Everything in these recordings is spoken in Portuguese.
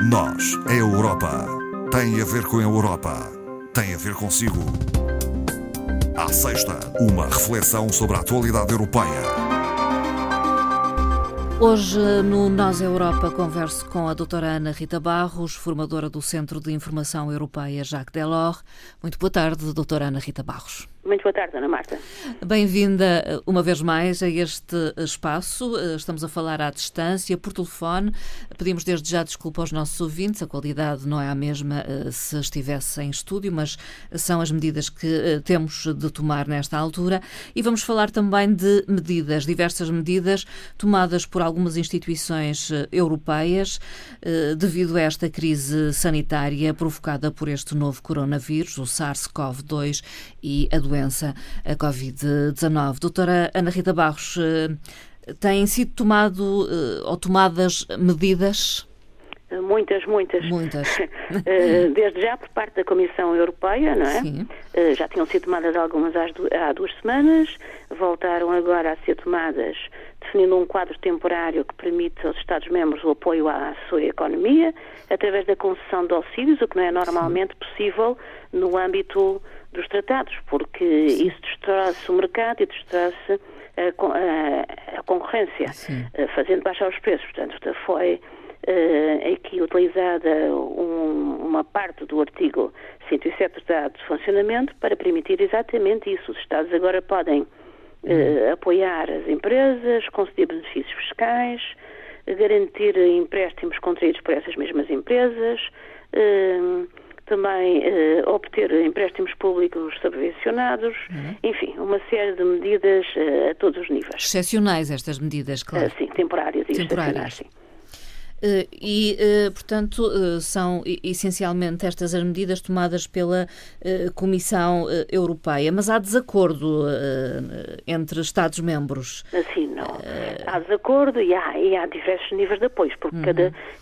Nós, a Europa, tem a ver com a Europa, tem a ver consigo. À sexta, uma reflexão sobre a atualidade europeia. Hoje, no Nós Europa, converso com a doutora Ana Rita Barros, formadora do Centro de Informação Europeia Jacques Delors. Muito boa tarde, doutora Ana Rita Barros. Muito boa tarde, Ana Marta. Bem-vinda uma vez mais a este espaço. Estamos a falar à distância, por telefone. Pedimos desde já desculpa aos nossos ouvintes, a qualidade não é a mesma se estivesse em estúdio, mas são as medidas que temos de tomar nesta altura. E vamos falar também de medidas, diversas medidas tomadas por algumas instituições europeias devido a esta crise sanitária provocada por este novo coronavírus, o SARS-CoV-2 e a doença a Covid-19. Doutora Ana Rita Barros, têm sido tomadas medidas? Muitas. Desde já por parte da Comissão Europeia, não é? Sim. Já tinham sido tomadas algumas há 2 semanas, voltaram agora a ser tomadas definindo um quadro temporário que permite aos Estados-membros o apoio à sua economia, através da concessão de auxílios, o que não é normalmente possível no âmbito dos tratados, porque isso distorce o mercado e distorce a concorrência, fazendo baixar os preços. Portanto, foi aqui utilizada uma parte do artigo 107 do Tratado de Funcionamento para permitir exatamente isso. Os Estados agora podem apoiar as empresas, conceder benefícios fiscais, garantir empréstimos contraídos por essas mesmas empresas, também obter empréstimos públicos subvencionados, enfim, uma série de medidas a todos os níveis. Excepcionais estas medidas, claro. Sim, temporárias. Temporárias. Sim. Portanto, são essencialmente estas as medidas tomadas pela Comissão Europeia, mas há desacordo entre Estados-membros? Sim, não. Há desacordo e há diversos níveis de apoio, porque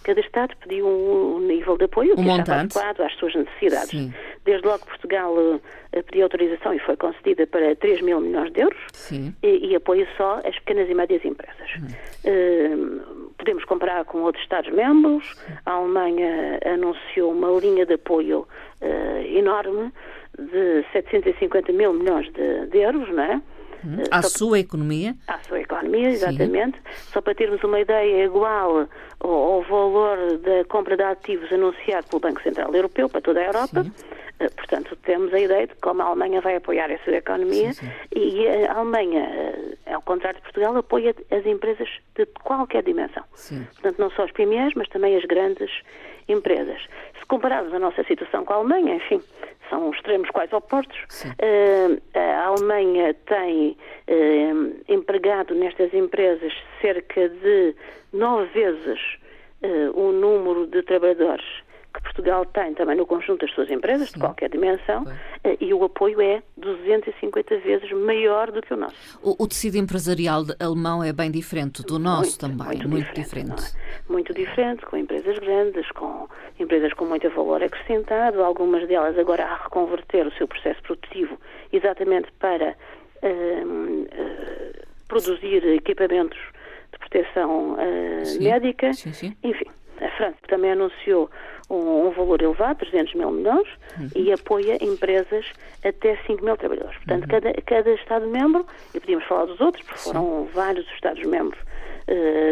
cada Estado pediu um nível de apoio que estava adequado às suas necessidades. Sim. Desde logo Portugal pediu autorização e foi concedida para 3 mil milhões de euros e apoia só as pequenas e médias empresas. Podemos comparar com outros Estados-membros. A Alemanha anunciou uma linha de apoio enorme de 750 mil milhões de euros, não é? À sua economia? À sua economia, exatamente. Sim. Só para termos uma ideia, é igual ao valor da compra de ativos anunciado pelo Banco Central Europeu para toda a Europa. Portanto, temos a ideia de como a Alemanha vai apoiar a sua economia. E a Alemanha, ao contrário de Portugal, apoia as empresas de qualquer dimensão. Portanto, não só as PMEs, mas também as grandes empresas. Se compararmos a nossa situação com a Alemanha, enfim, são extremos quase opostos. A Alemanha tem empregado nestas empresas cerca de 9 vezes o número de trabalhadores que Portugal tem também no conjunto das suas empresas, de qualquer dimensão, e o apoio é 250 vezes maior do que o nosso. O tecido empresarial alemão é bem diferente do nosso também, muito diferente. Muito diferente, com empresas grandes, com empresas com muito valor acrescentado, algumas delas agora a reconverter o seu processo produtivo exatamente para produzir equipamentos de proteção médica. Enfim, a França também anunciou um valor elevado, 300 mil milhões, e apoia empresas até 5 mil trabalhadores. Portanto, cada Estado-membro, e podíamos falar dos outros, porque foram vários Estados-membros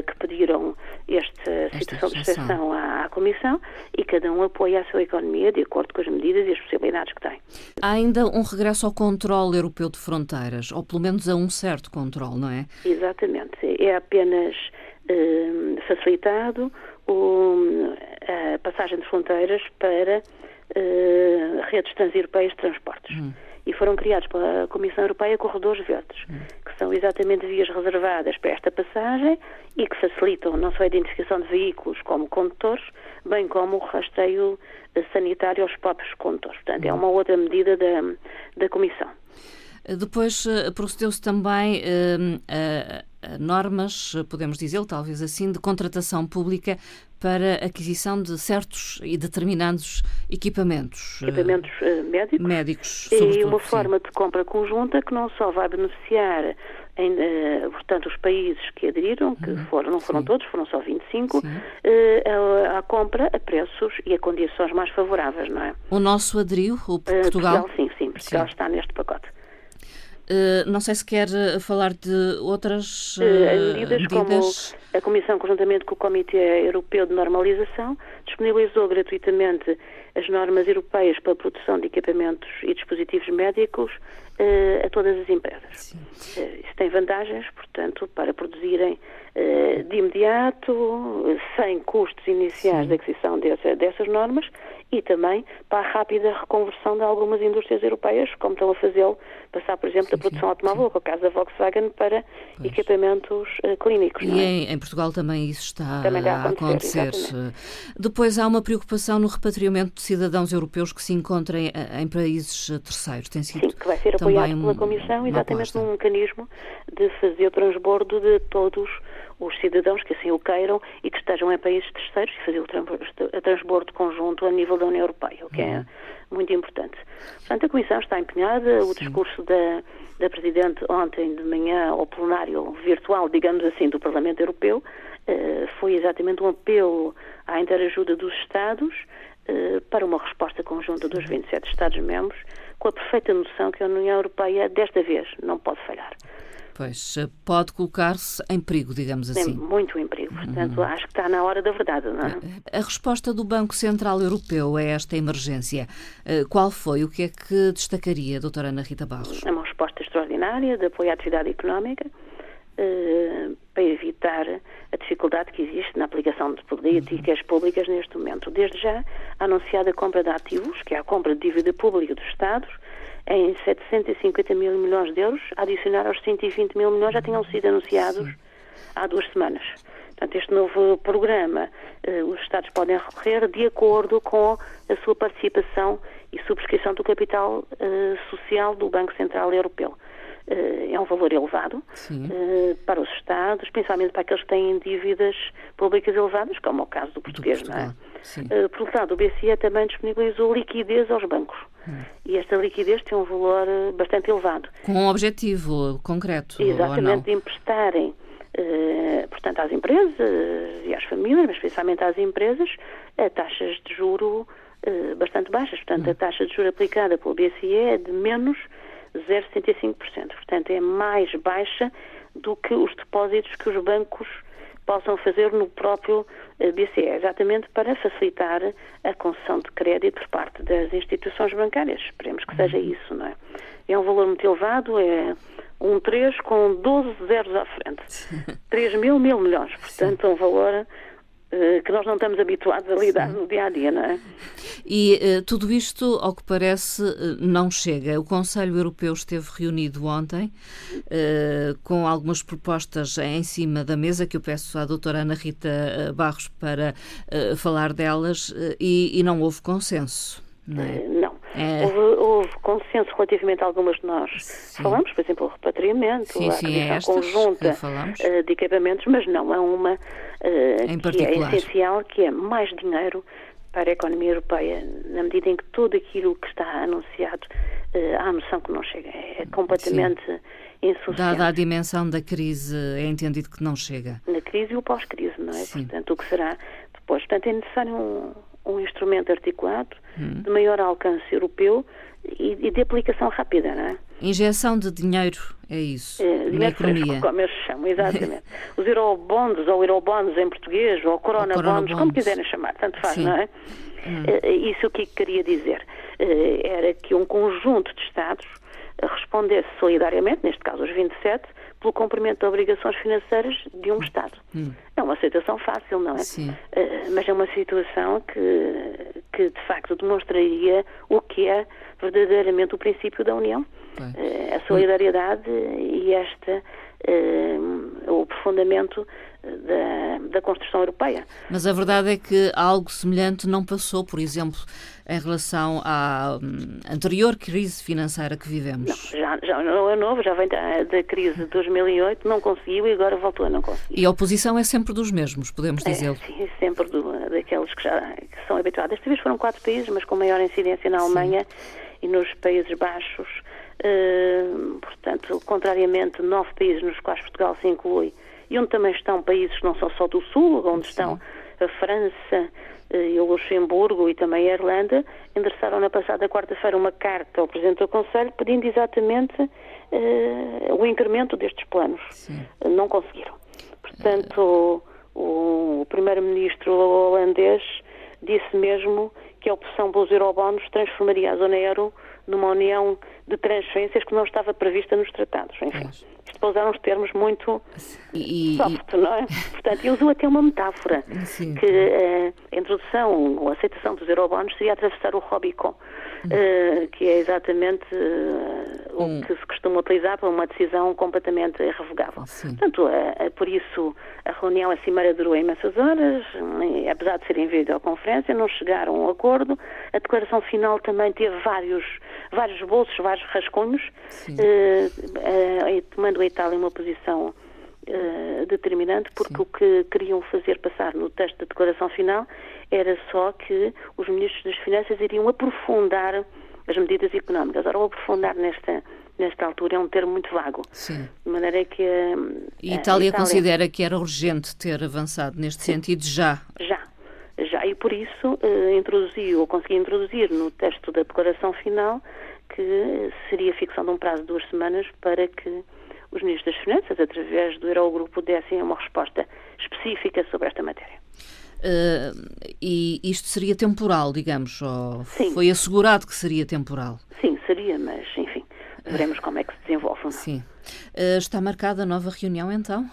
que pediram esta situação de exceção à Comissão, e cada um apoia a sua economia de acordo com as medidas e as possibilidades que tem. Há ainda um regresso ao controle europeu de fronteiras, ou pelo menos a um certo controle, não é? Exatamente. É apenas facilitado a passagem de fronteiras para redes transeuropeias de transportes. E foram criados pela Comissão Europeia corredores verdes, que são exatamente vias reservadas para esta passagem e que facilitam não só a identificação de veículos como condutores, bem como o rastreio sanitário aos próprios condutores. Portanto, é uma outra medida da Comissão. Depois procedeu-se também a normas, podemos dizer, talvez assim, de contratação pública para a aquisição de certos e determinados equipamentos. Médicos Médicos, e uma forma de compra conjunta que não só vai beneficiar portanto, os países que aderiram, que não foram todos, foram só 25, a compra a preços e a condições mais favoráveis, não é? O nosso aderiu, o Portugal? Sim, Portugal está neste pacote. Não sei se quer falar de outras medidas, como a Comissão, conjuntamente com o Comitê Europeu de Normalização, disponibilizou gratuitamente as normas europeias para a produção de equipamentos e dispositivos médicos a todas as empresas. Isso tem vantagens, portanto, para produzirem de imediato, sem custos iniciais de aquisição dessas normas, e também para a rápida reconversão de algumas indústrias europeias, como estão a fazê-lo, passar, por exemplo, da produção automóvel, com o caso da Volkswagen, para equipamentos clínicos. E em Portugal também isso está a acontecer. Depois há uma preocupação no repatriamento de cidadãos europeus que se encontrem em países terceiros. Tem sido que vai ser apoiado pela Comissão, exatamente num mecanismo de fazer o transbordo de todos os cidadãos que assim o queiram e que estejam em países terceiros e fazer o transbordo conjunto a nível da União Europeia, o que é muito importante. Portanto, a Comissão está empenhada. O discurso da Presidente ontem de manhã ao plenário virtual, digamos assim, do Parlamento Europeu, foi exatamente um apelo à interajuda dos Estados para uma resposta conjunta dos 27 Estados-membros, com a perfeita noção que a União Europeia, desta vez, não pode falhar. Pois, pode colocar-se em perigo, digamos assim. Muito em perigo. Portanto, acho que está na hora da verdade, não é? A resposta do Banco Central Europeu a esta emergência, qual foi? O que é que destacaria, doutora Ana Rita Barros? É uma resposta extraordinária de apoio à atividade económica, para evitar a dificuldade que existe na aplicação de políticas públicas neste momento. Desde já, a anunciada compra de ativos, que é a compra de dívida pública dos Estados, em 750 mil milhões de euros, a adicionar aos 120 mil milhões, já tinham sido anunciados há 2 semanas. Portanto, este novo programa, os Estados podem recorrer de acordo com a sua participação e subscrição do capital social do Banco Central Europeu. É um valor elevado para os Estados, principalmente para aqueles que têm dívidas públicas elevadas, como é o caso do português, não é? Por outro lado, o BCE também disponibilizou liquidez aos bancos. E esta liquidez tem um valor bastante elevado. Com um objetivo concreto, exatamente, de emprestarem, portanto, às empresas e às famílias, mas principalmente às empresas, a taxas de juro bastante baixas. Portanto, a taxa de juro aplicada pelo BCE é de menos 0,75%. Portanto, é mais baixa do que os depósitos que os bancos possam fazer no próprio BCE, exatamente para facilitar a concessão de crédito por parte das instituições bancárias. Esperemos que seja isso, não é? É um valor muito elevado, é um 3 com 12 zeros à frente. 3 mil milhões. Portanto, é um valor que nós não estamos habituados a lidar no dia-a-dia, não é? E tudo isto, ao que parece, não chega. O Conselho Europeu esteve reunido ontem com algumas propostas em cima da mesa, que eu peço à doutora Ana Rita Barros para falar delas, e não houve consenso, não é? Não. Houve consenso relativamente a algumas de nós. Falamos, por exemplo, o repatriamento, a aquisição conjunta de equipamentos, mas não há uma que é essencial, que é mais dinheiro para a economia europeia, na medida em que tudo aquilo que está anunciado, há a noção que não chega. É completamente insuficiente. Dada a dimensão da crise, é entendido que não chega. Na crise e o pós-crise, não é? Portanto, o que será depois. Portanto, é necessário um instrumento articulado, de maior alcance europeu e de aplicação rápida, não é? Injeção de dinheiro, é isso, na economia. Como eles chamam, exatamente. Os eurobonds, ou eurobonds em português, ou coronabonds, como quiserem chamar, tanto faz, não é? Isso o que queria dizer era que um conjunto de Estados respondesse solidariamente, neste caso os 27, pelo cumprimento de obrigações financeiras de um Estado. É uma situação fácil, não é? Mas é uma situação que de facto demonstraria o que é verdadeiramente o princípio da União. A solidariedade e o aprofundamento da construção europeia. Mas a verdade é que algo semelhante não passou, por exemplo, em relação à anterior crise financeira que vivemos. Não, já não é novo, já vem da crise de 2008, não conseguiu e agora voltou a não conseguir. E a oposição é sempre dos mesmos, podemos dizer. Sim, sempre daqueles que são habituados. Desta vez foram 4 países, mas com maior incidência na Alemanha e nos Países Baixos portanto, contrariamente, 9 países nos quais Portugal se inclui, e onde também estão países que não são só do Sul, onde estão a França e o Luxemburgo e também a Irlanda, endereçaram na passada quarta-feira uma carta ao Presidente do Conselho pedindo exatamente o incremento destes planos. Sim. Não conseguiram. Portanto, o Primeiro-Ministro holandês disse mesmo que a opção pelos eurobónus transformaria a zona euro numa união de transferências que não estava prevista nos tratados. Enfim, isto para usar uns termos muito soft, não é? Portanto, ele usou até uma metáfora, que a introdução ou a aceitação dos eurobónus seria atravessar o Rubicon, que é exatamente o que se costuma utilizar para uma decisão completamente irrevogável. Portanto, por isso a reunião, a cimeira durou imensas horas, e, apesar de ser em videoconferência, não chegaram a um acordo. A declaração final também teve vários bolsos, vários rascunhos, tomando a Itália uma posição determinante, porque o que queriam fazer passar no texto da declaração final era só que os ministros das Finanças iriam aprofundar as medidas económicas. Ora, o aprofundar nesta altura é um termo muito vago. Sim. De maneira que a Itália considera que era urgente ter avançado neste sentido já. Já, e por isso consegui introduzir no texto da declaração final que seria a fixação de um prazo de 2 semanas para que os ministros das Finanças, através do Eurogrupo, dessem uma resposta específica sobre esta matéria. E isto seria temporal, digamos? Ou Sim. Foi assegurado que seria temporal? Sim, seria, mas, enfim, veremos como é que se desenvolve. Sim. Está marcada a nova reunião, então?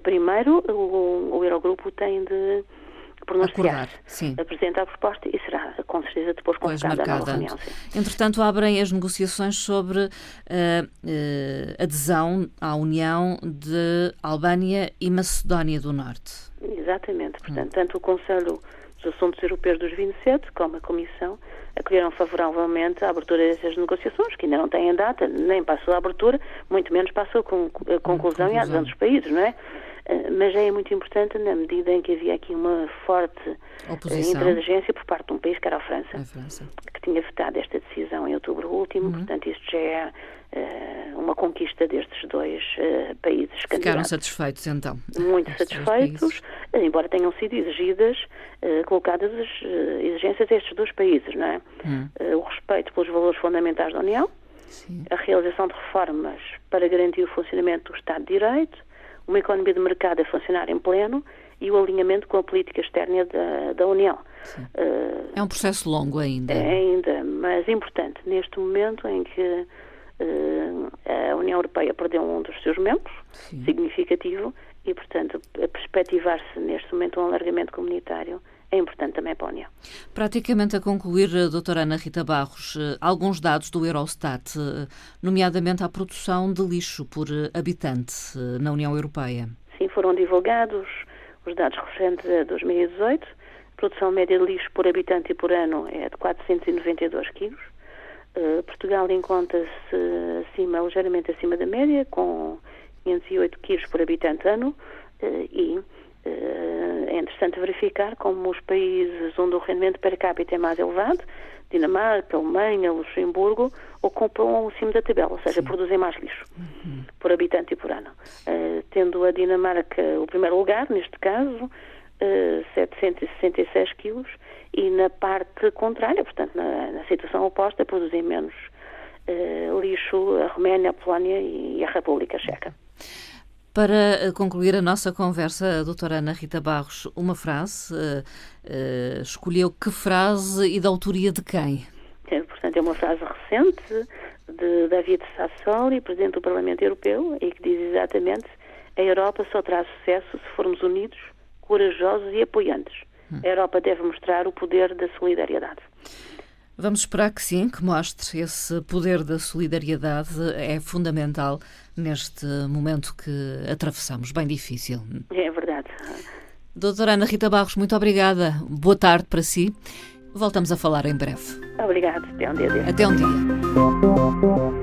Primeiro, o Eurogrupo tem de pronunciar, apresentar a proposta e será, com certeza, depois convocada a nova reunião. Sim. Entretanto, abrem as negociações sobre adesão à União de Albânia e Macedónia do Norte. Exatamente. Portanto, tanto o Conselho dos Assuntos Europeus dos 27 como a Comissão acolheram favoravelmente a abertura dessas negociações, que ainda não têm data, nem passou a abertura, muito menos passou a conclusão e a adesão dos países, não é? Mas já é muito importante na medida em que havia aqui uma forte intransigência por parte de um país, que era a França, que tinha vetado esta decisão em outubro último. Portanto, isto já é uma conquista destes dois países candidatos. Ficaram satisfeitos, então? Muito satisfeitos, embora tenham sido colocadas as exigências a estes dois países, não é? O respeito pelos valores fundamentais da União, a realização de reformas para garantir o funcionamento do Estado de Direito, uma economia de mercado a funcionar em pleno e o alinhamento com a política externa da União. É um processo longo ainda. Ainda, mas importante. Neste momento em que a União Europeia perdeu um dos seus membros, significativo, e, portanto, a perspectivar-se neste momento um alargamento comunitário é importante também para a União. Praticamente a concluir, doutora Ana Rita Barros, alguns dados do Eurostat, nomeadamente a produção de lixo por habitante na União Europeia. Sim, foram divulgados os dados referentes a 2018. A produção média de lixo por habitante e por ano é de 492 quilos. Portugal encontra-se ligeiramente acima da média, com 508 quilos por habitante ano, e é interessante verificar como os países onde o rendimento per capita é mais elevado, Dinamarca, Alemanha, Luxemburgo, ocupam acima da tabela, ou seja, produzem mais lixo por habitante e por ano. Tendo a Dinamarca o primeiro lugar, neste caso, 766 quilos, e na parte contrária, portanto, na situação oposta, produzem menos lixo a Roménia, a Polónia e a República Checa. Para concluir a nossa conversa, a doutora Ana Rita Barros, uma frase, escolheu que frase e da autoria de quem? Portanto, é uma frase recente de David Sassoli, Presidente do Parlamento Europeu, e que diz exatamente: a Europa só terá sucesso se formos unidos, corajosos e apoiantes. A Europa deve mostrar o poder da solidariedade. Vamos esperar que sim, que mostre esse poder da solidariedade. É fundamental neste momento que atravessamos, bem difícil. É verdade. Doutora Ana Rita Barros, muito obrigada. Boa tarde para si. Voltamos a falar em breve. Obrigada. Até um dia. Até um dia.